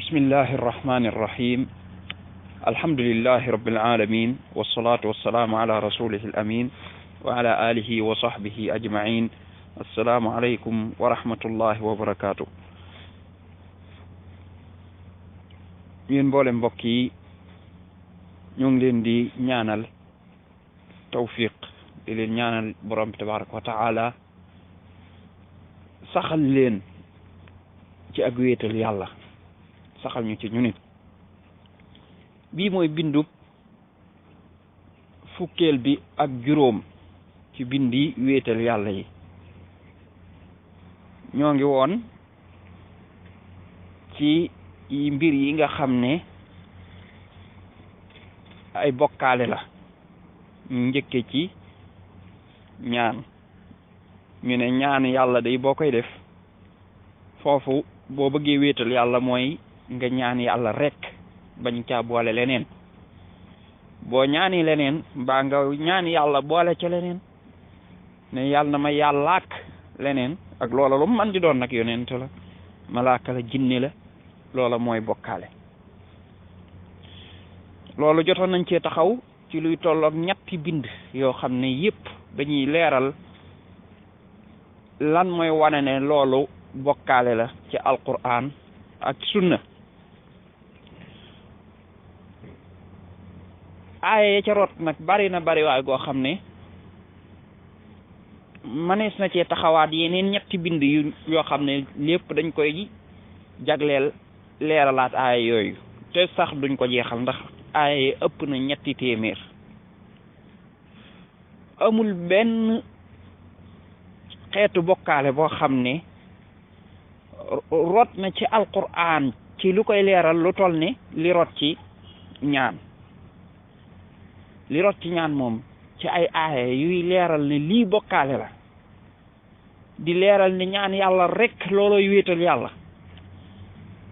bismillahi irrahmani irrahim alhamdulillahi rabbil alamin wassalatu wassalamu ala rasulihi al amin wa ala alihi wa sahbihi ajmain assalaamu aleykum wa rahmatullahi wa barakatuh. yéen mboole mbokk yi ñu ngi leen di ñaanal tawfiq di leen ñaanal borom bi tabaraka wa taala saxal leen ci ak wéetal yàlla saxal ñu ci ñu nit bii mooy bindub fukkeel bi ak juróom ci bindi wéetal yàlla yi ñoo ngi woon ci mbir yi nga xam ne ay bokkaale la ñu njëkke ci ñaan ñu ne ñaan yàlla day boo koy def foofu boo bëggee wéetal yàlla mooy nga ñaan yàlla rek bañ caa boole leneen boo ñaani leneen mbaa nga ñaan yàlla boole ca leneen ne yàlla na ma yàllaak leneen ak loola lu man di doon nag yonent la malaaka la jinne la loola mooy bokkaale loolu jotoon nañ cee taxaw ci luy tolloog ñetti bind yoo xam ne yépp dañuy leeral lan mooy wane ne loolu bokkaale la ci alquran ak sunna aaya ya ca rot nag bari waay goo xam ne manees na cee taxawaat yeneen ñetti bind yoo xam ne lépp dañ koy jagleel leeralaat aaya yooyu te sax duñ ko jeexal ndax aaya yi ëpp na ñetti téeméer amul benn xeetu bokkaale boo xam ne rot na ci alquran ci lu koy leeral lu toll ne li rot ci ñaan moom ci ay aaya yuy leeral ne lii bokkaale la di leeral ne ñaan yàlla rek loolooy wéetal yàlla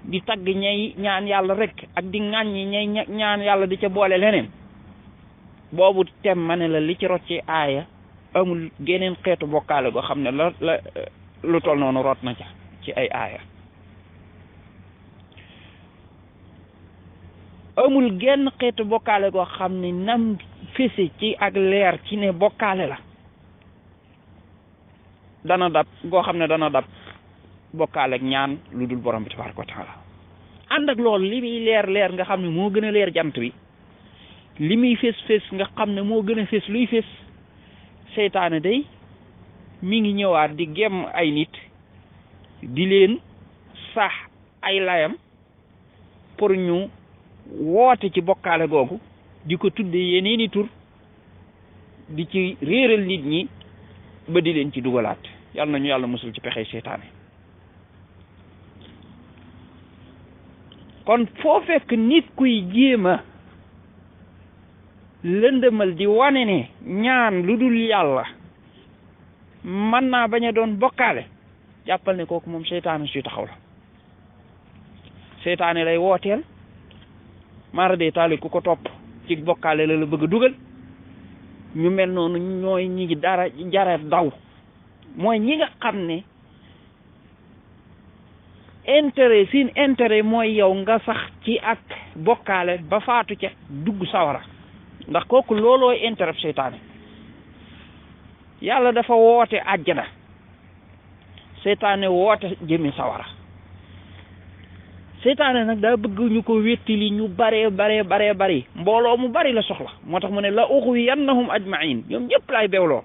di tagg ñay ñaan yàlla rek ak di ŋàññi ñay ñaan yàlla di ca boole leneen boobu tem ma ne la li ci rot ci aaya amul geneen xeetu bokkaale goo xam ne lu toll noonu rot na ca ci ay aaya amul genn xeetu bokkaale goo xam ne nam fese ci ak leer ci ne bokkaale la dana dab bokkaale ak ñaan lu dul borom bi tabaraka wa taala ànd ak loolu li muy leer nga xam ne moo gën a leer jant bi li muy fés nga xam ne moo gën a fés luy fés seytaane day mi ngi ñëwaat di gem ay nit di leen sax ay layam pour ñu woote ci bokkaale googu di ko tudde yeneeni tur di ci réeral nit ñi ba di leen ci dugalaat yàlla nañu yàlla musul ci pexey seytaane kon foo fekk nit kuy jéema lëndëmal di wane ne ñaan lu dul yàlla mën naa bañ a doon bokkaale jàppal ne kooku moom seytaane suy taxaw la seytaane lay wooteel mara de taali ku ko topp ci bokkaale la bëgg a dugal ñu mel noonu ñooy ñi ngi dara jara daw mooy ñi nga xam ne seen intérêt mooy yow nga sax ci ak bokkaale ba faatu ca dugg sawara ndax kooku loolooy intérêt seytaane yàlla dafa woote àjjana seytaane woote jëmi sawara seytaane nag daa bëgg ñu ko wéttili ñu bari mbooloo mu bari la soxla moo tax mu ne la ughwiyannahum ajma'in ñoom ñëpp laay bewloo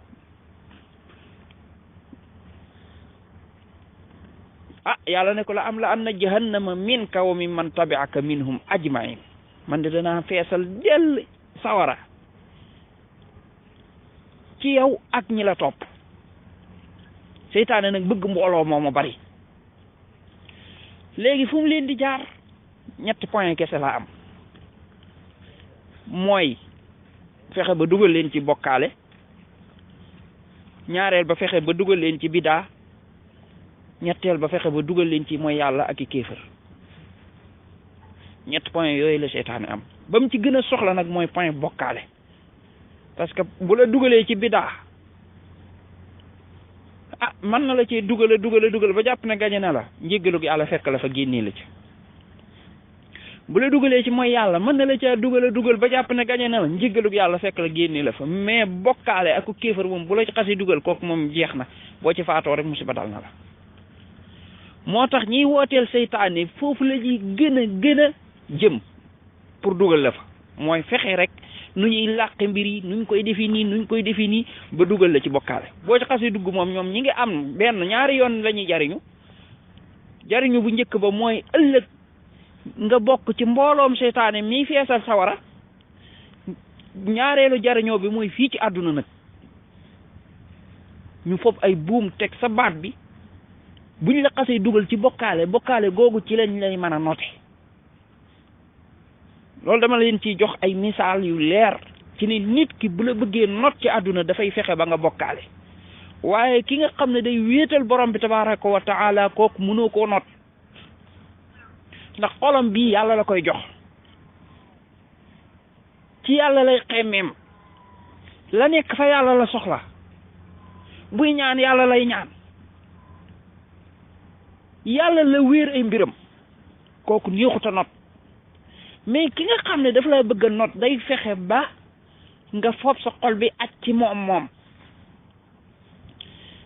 yàlla ne ko la am la anna jahannama minka wa mimman tabi'aka minhum ajma'in man de danaa feesal dell sawara ci yow ak ñi la topp seytaane nag bëgg mbooloo moomu bari léegi fu mu leen di jaar ñetti point kese laa am mooy fexe ba dugal leen ci bokkaale ñaareel ba fexe ba dugal leen ci bidaa ñetteel ba fexe ba dugal leen ci mooy yàlla ak i kéefër ñetti point yooyu la seytaane am ba mu ci gën a soxla nag mooy point bokkaale parce que bu la dugalee ci bidaa mën na la ci dugal ba jàpp ne gañe na la njéggalug yàlla fekk la fa génnee la ci bu la dugalee ci mooy yàlla mën na la caa dugal ba jàpp ne gañe na la njëggalub yàlla fekk la génne la fa, mais bokkaale ak ku kéefar moom bu la ci xasi dugal kooku moom jeex na, boo ci faatoo rek musiba dal na la. moo tax ñiy wooteel seytaane foofu la ñuy gën a jëm pour dugal la fa, mooy fexe rek nu ñuy làqe mbir yi nuñ koy defi nii ba dugal la ci bokkaale. boo ci xasi dugg moom ñoom ñi ngi am benn ñaari yoon la ñuy jariñu bu njëkk ba mooy ëllëg nga bokk ci mbooloom seytaane mi feesal sawara. ñaareelu jariñoo bi mooy fii ci àdduna nag ñu fob ay buum teg sa baat bi, buñ la xasee dugal ci bokkaale googu ci lañ lay mën a note. loolu dama leen ciy jox ay misaal yu leer ci ni nit ki bu la bëggee not ci àdduna dafay fexe ba nga bokkaale, waaye ki nga xam ne day wéetal borom bi tabaraka wa taala kooku mënoo koo not, ndax xolam bii yàlla la koy jox, ci yàlla lay xemmeem, la nekk fa yàlla la soxla, buy ñaan yàlla lay ñaan, yàlla la wéer ay mbiram, kooku neexuta not. mais ki nga xam ne daf la bëgg a not day fexe ba nga fob sa xol bi aj ci moom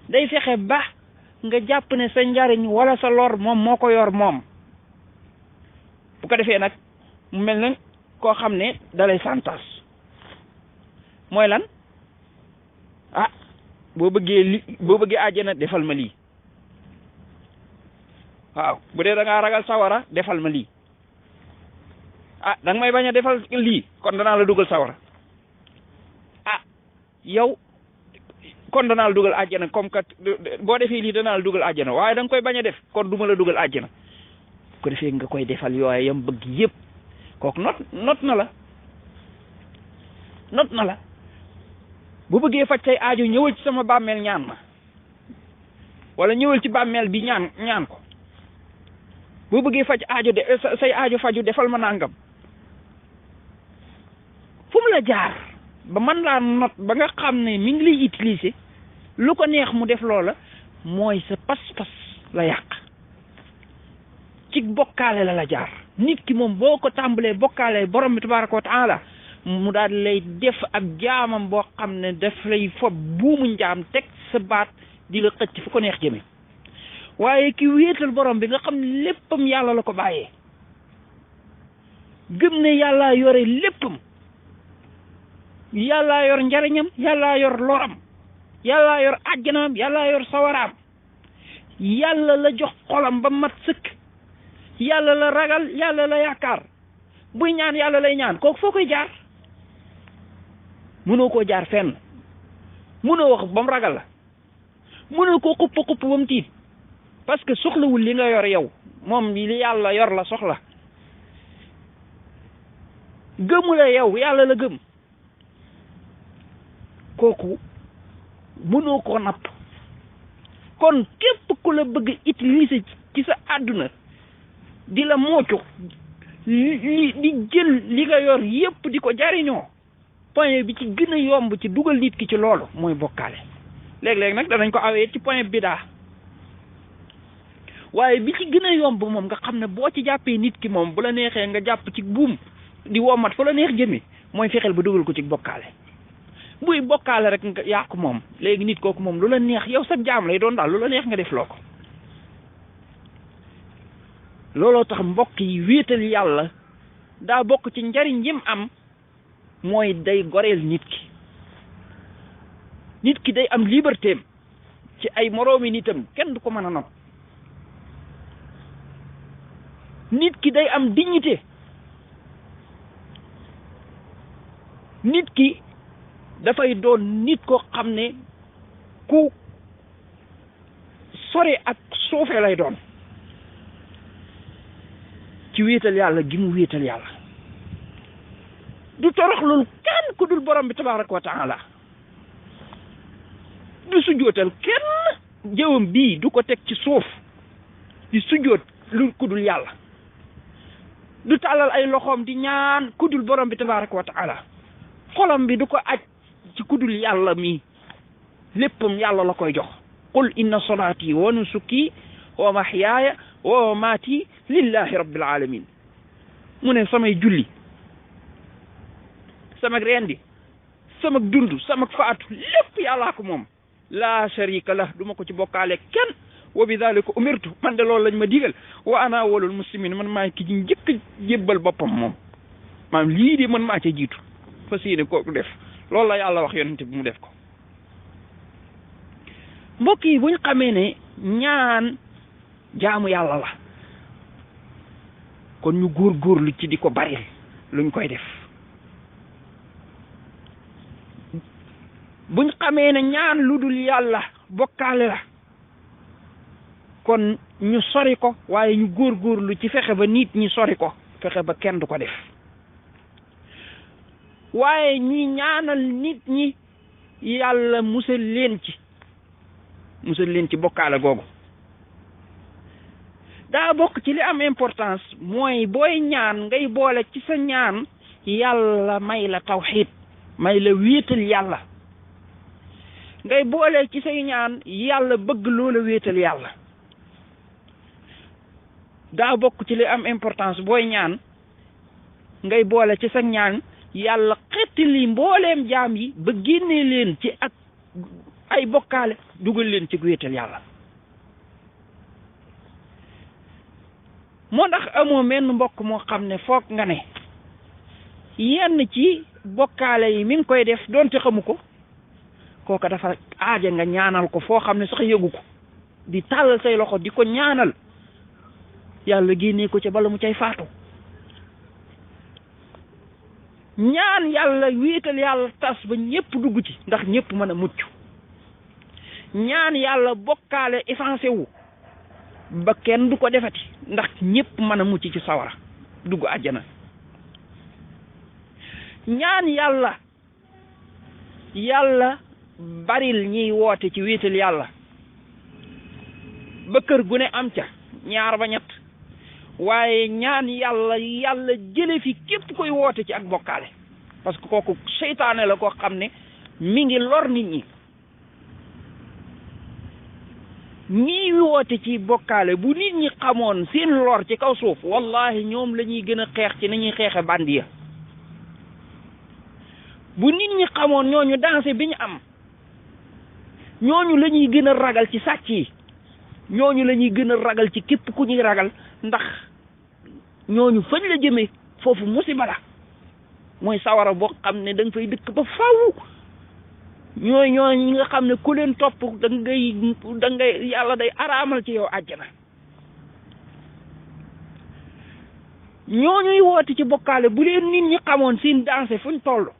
day fexe ba nga jàpp ne sa njariñ wala sa lor moom moo ko yor moom. bu ko defee nag mu mel na koo xam ne dalay santas mooy lan, ah boo bëggee àjjana defal ma lii, waaw bu dee da ngaa ragal sawara defal ma lii, ah da nga may bañ a defal lii kon danaa la dugal sawara, ah yow kon danaa la dugal àjjana comme que boo defee lii danaa la dugal àjjana, waaye da nga koy bañ a def kon duma la dugal àjjana. ko defee nga koy defal yooyu yam bëgg yëpp, kooku not na la bu bëggee faj say aajo ñëwal ci sama bàmmeel ñaan ma, wala ñëwal ci bàmmeel bi ñaan ko. boo bëggee faj aajo say aajo faju defal ma nangam. fu mu la jaar ba man laa not ba nga xam ne mi ngi lay utiliser lu ko neex mu def loola, mooy sa pas-pas la yàq, ci bokkaale la jaar. nit ki moom boo ko tàmbalee bokkaale borom bi tabaraka wa taala mu daal lay def ab jaamam boo xam ne daf lay fob buumu njaam teg sa baat di la xëcc fu ko neex jëme. waaye ki wéetal borom bi nga xam ne léppam yàlla la ko bàyyee, gëm ne yàllaa yore léppam, yàllaa yor njariñam, yàllaa yor loram, yàllaa yor àjjanaam, yàllaa yor sawaraam, yàlla la jox xolam ba mat sëkk, yàlla la ragal, yàlla la yaakaar, buy ñaan yàlla lay ñaan, kooku foo koy jaar? mënoo koo jaar fenn, mënoo wax ba mu ragal la, mënoo koo xupp ba mu tiit, parce que soxlawul li nga yor yow, moom li yàlla yor la soxla. gëmu la yow, yàlla la gëm, kooku mënoo koo napp. kon képp ku la bëgg utiliser ci sa àdduna di la moocu di jël li nga yor yépp di ko jariñoo, point bi ci gën a yomb ci dugal nit ki ci loolu mooy bokkaale. léeg-léeg nag danañ ko awee ci point bidaa, waaye bi ci gën a yomb moom nga xam ne boo ci jàppee nit ki moom bu la neexee nga jàpp ci buum di womat fa la neex jëmi, mooy fexeel ba dugal ko ci bokkaale. buy bokkaale rek nga yàqu moom, léegi nit kooku moom lu la neex yow sa jaam lay doon daal, lu la neex nga def loo ko. looloo tax mbokk yi wéetal yàlla daa bokk ci njariñ yim am, mooy day goreel nit ki day am liberté ci ay moroomi nitam, kenn du ko mën a not. nit ki day am dignité, nit ki dafay doon nit ko xam ne ku sore ak suufe lay doon ci wéetal yàlla gi mu wéetal yàlla. du toroxlul kenn ku dul borom bi tabaraka wa taala, du sujjootal kenn, jëwam bii du ko teg ci suuf di sujjoot lu ku dul yàlla, du tàllal ay loxoom di ñaan ku dul borom bi tabaraka wa taala, xolam bi du ko aj ci ku dul yàlla mi, léppam yàlla la koy jox. qul inna salaati wa nusuki wa mahyaaya wa mamaati lillahi rabbil alamin. mu ne samay julli sama rendi sama dund sama faatu lépp yàllaa ko moom laa sharika la duma ko ci bokkaale kenn wa bi dhalika umirtu man de loolu lañ ma digal wa ana awwalul muslimin man maay ki njëkk jébbal boppam moom maanaam lii de man maa ca jiitu fas yéene kooku def loolu la yàlla wax yonent bi mu def ko mbokk yi buñ xamee ne ñaan jaamu yàlla la kon ñu góorgóorlu ci di ko bari luñ koy def buñ xamee ne ñaan lu dul yàlla bokkaale la kon ñu sori ko waaye ñu góorgóorlu ci fexe ba nit ñi sori ko fexe ba kenn du ko def waaye ñi ñaanal nit ñi yàlla musal leen ci bokkaale googu daa bokk ci li am importance mooy booy ñaan ngay boole ci sa ñaan yàlla may la tawxiid may la wéetal yàlla ngay boole ci say ñaan yàlla bëgg loola wéetal yàlla daa bokk ci li am importance booy ñaan ngay boole ci sa ñaan yàlla xettali mbooleem jaam yi ba génnee leen ci ak ay bokkaale dugal leen ci wéetal yàlla moo tax amoo menn mbokk moo xam ne foog nga ne yenn ci bokkaale yi mi ngi koy def doonte xamu ko kooka dafa aaja nga ñaanal ko foo xam ne sax yëgu ko di tàllal say loxo di ko ñaanal yàlla génnee ko ca bala mu cay faatu ñaan yàlla wéetal yàlla tas ba ñëpp dugg ci ndax ñëpp mën a mucc ñaan yàlla bokkaale effacé wu ba kenn du ko defati ndax ñëpp mën a mucc ci sawara dugg àjjana ñaan yàlla baril ñiy woote ci wéetal yàlla ba kër gu ne am ca ñaar ba ñett waaye ñaan yàlla jële fi képp koy woote ci ak bokkaale parce que kooku seytaane la koo xam ne mi ngi lor nit ñi ñii woote ci bokkaale bu nit ñi xamoon seen lor ci kaw suuf wallahi ñoom la ñuy gën a xeex ci nañuy xeexe bandiya bu nit ñi xamoon ñooñu dansé bi ñu am ñooñu la ñuy gën a ragal ci sàcc yi ñooñu la ñuy gën a ragal ci képp ku ñuy ragal ndax ñooñu fañ la jëmee foofu musiba la mooy sawara boo xam ne da nga fay dëkk ba faw ñooñu ñi nga xam ne ku leen topp da ngay yàlla day araamal ci yow àjjana ñooñuy woote ci bokkaale bu leen nit ñi xamoon seen danse fuñ toll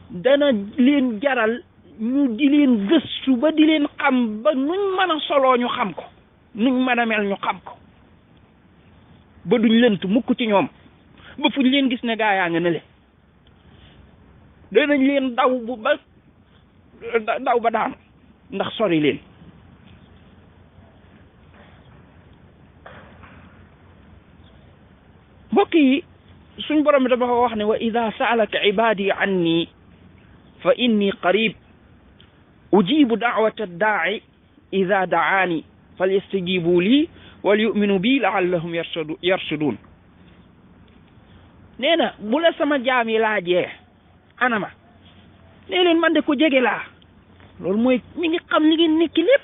dana leen jaral ñu di leen gëstu ba di leen xam ba nuñ mën a soloo ñu xam ko nuñ mën a mel ñu xam ko ba duñ lënt mukk ci ñoom ba fuñ leen gis ne gaa yaa nga ne le danañ leen daw ba daanu ndax sori leen mbokk yi suñ borom bi dafa wax ne wa ida saalaka ibadi anni fa inni qarib ujibu da'wata ad-da'i ida da'ani falyastajibu li wal yu'minu bi la'allahum yarshudun nee na bu la sama jaam yi laajee anama nee leen man de ko jege laa loolu mooy mi ngi xam li ngeen nekki lépp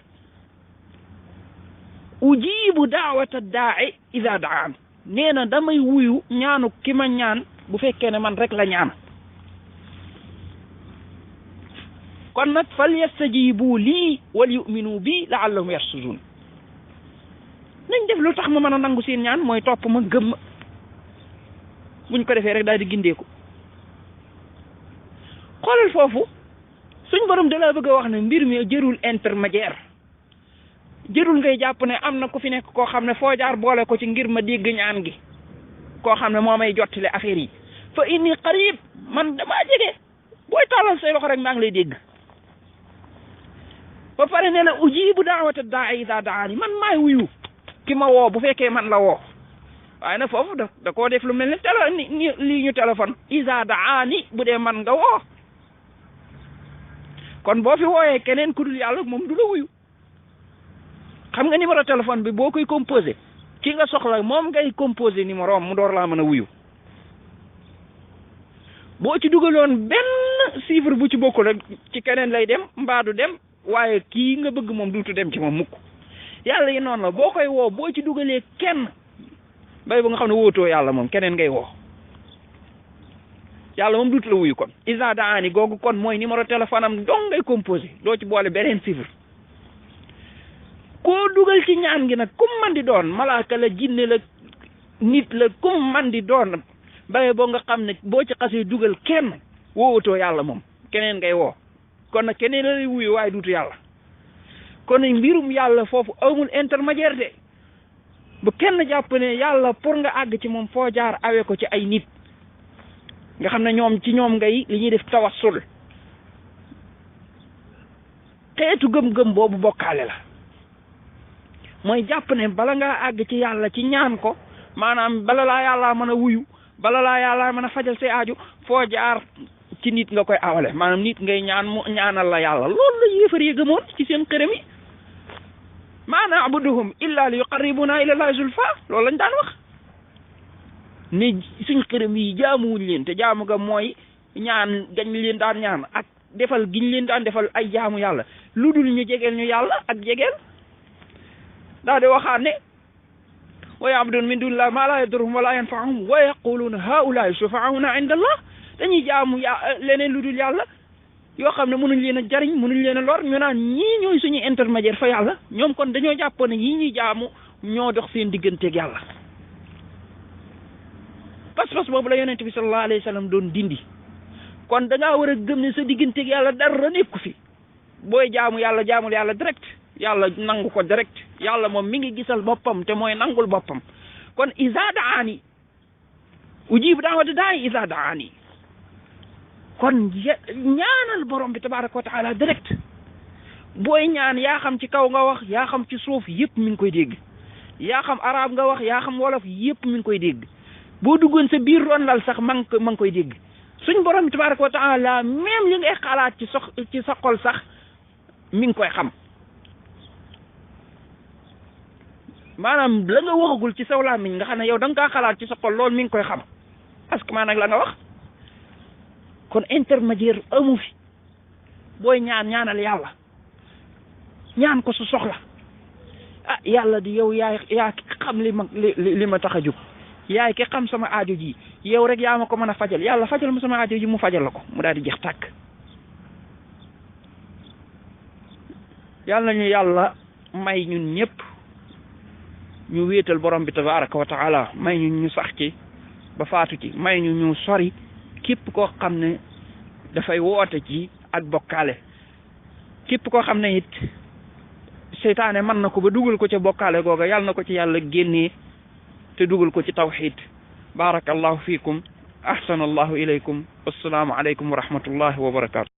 ujibu da'wata ad-da'i ida da'ani nee na damay wuyu ñaanu ki ma ñaan bu fekkee ne man rek la ñaan kon nag fal yastajibu lii wal yu'minu bi la'allahum yarshudun nañ def lu tax ma mën a nangu seen ñaan mooy topp ma gëm ma buñ ko defee rek daal di gindeeku xoolal foofu suñ borom da la bëgg a wax ne mbir mi jërul intermédiaire jërul ngay jàpp ne am na ku fi nekk koo xam ne foo jaar boole ko ci ngir ma dégg ñaan gi koo xam ne moo may jottale affaire yi fa inni qarib man damaa jege booy tàllal say loxo rek maa ngi lay dégg ba pare ne la ujibu da'wata da'i idha da'ani man maay wuyu ki ma woo bu fekkee man la woo waaye nag foofu da koo def lu mel ni lii ñu téléphone idha da'ani bu dee man nga woo kon boo fi wooyee keneen ku dul yàlla moom du la wuyu xam nga numéro téléphone bi boo koy composé ki nga soxla moom ngay composé numéro mu door laa mën a wuyu boo ci dugaloon benn chiffre bu ci bokkul rek ci keneen lay dem mbaadu dem waaye kii nga bëgg moom duutu dem ci moom mukk yàlla yi noonu la boo koy woo boo ci dugalee kenn bay ba nga xam ne wootoo yàlla moom keneen ngay woo yàlla moom duutu la wuyu kon isa daani googu kon mooy numéro téléphone am dong ngay composé doo ci boole beneen chiffre koo dugal ci ñaan gi nag kum man di doon malaaka la jinne la nit la kum man di doon baye boo nga xam ne boo ci xasee dugal kenn woowatoo yàlla moom keneen ngay woo kon nag keneen la lay wuyu waaye duutu yàlla kon mbirum yàlla foofu amul intermédiaire de bu kenn jàpp ne yàlla pour nga àgg ci moom foo jaar awe ko ci ay nit nga xam ne ñoom ci ñoom ngay li ñuy def tawassul xeetu gëm-gëm boobu bokkaale la mooy jàpp ne bala ngaa àgg ci yàlla ci ñaan ko maanaam bala laa yàllaa mën a wuyu bala laa yàllaa mën a fajal say aaju foo jaar ci nit nga koy awale maanaam nit ngay ñaan mu ñaanal la yàlla loolu la yéefar yi gëmoon ci seen xërëm yi maa na'buduhum illa li yuqarribuna ila llahi zulfa loolu lañ daan wax ne suñ xërëm yi jaamuwuñ leen te jaamu ga mooy ñaan gañ leen daan ñaan ak defal giñ leen daan defal ay jaamu yàlla lu dul ñu jegeel ñu yàlla ak jegeel daa di waxaat ne wa ya'buduna min dunillahi ma la yadurruhum wa la yanfa'uhum wa yaquluna haula'i shufa'auna 'inda Allah dañuy jaamu leneen lu dul yàlla yoo xam ne mënuñ leen a jariñ mënuñ leen a lor ñu naan ñii ñooy suñu intermédiaire fa yàlla ñoom kon dañoo jàpp ne yii ñuy jaamu ñoo dox seen digganteeg yàlla pas-pas boobu la yonent bi sallallahu alayhi wa sallam doon dindi kon da ngaa war a gëm ne sa digganteeg yàlla dara nekku fi booy jaamu yàlla jaamul yàlla direct yàlla nangu ko direct yàlla moom mi ngi gisal boppam te mooy nangul boppam kon iza da'ani ujibu da'wata da'i iza da'ani kon ñaanal borom bi tabaraka wa taala direct booy ñaan yaa xam ci kaw nga wax yaa xam ci suuf yëpp mi ngi koy dégg yaa xam arab nga wax yaa xam wolof yëpp mi ngi koy dégg boo duggoon sa biir ron lal sax ma ngi koy dégg suñ borom bi tabaraka wa taala même li ngay xalaat ci sa xol sax mi ngi koy xam maanaam la nga waxagul ci saw làmmiñ nga xam ne yow da nga kaa xalaat ci sa xol loolu mi ngi koy xam parce que maa nag la nga wax kon intermédiaire amu fi booy ñaanal yàlla ñaan ko su soxla ah yàlla di yow yaa xam li ma tax a jóg yaay ki xam sama aajo ji yow rek yaa ma ko mën a fajal yàlla fajal ma sama aajo ji mu fajal la ko mu daal di jeex tàkk yàlla nañu yàlla may ñun ñëpp ñu wéetal borom bi tabaraka wa taala may ñu sax ci ba faatu ci may ñu sori képp koo xam ne dafay woote ci ak bokkaale képp koo xam ne it seytaane mën na ko ba dugal ko ca bokkaale googa yàlla na ko ci yàlla génnee te dugal ko ci tawxid barakallahu fiikum ahsanallahu ilaykum wassalaamu alaykum wa rahmatullahi wa barakatu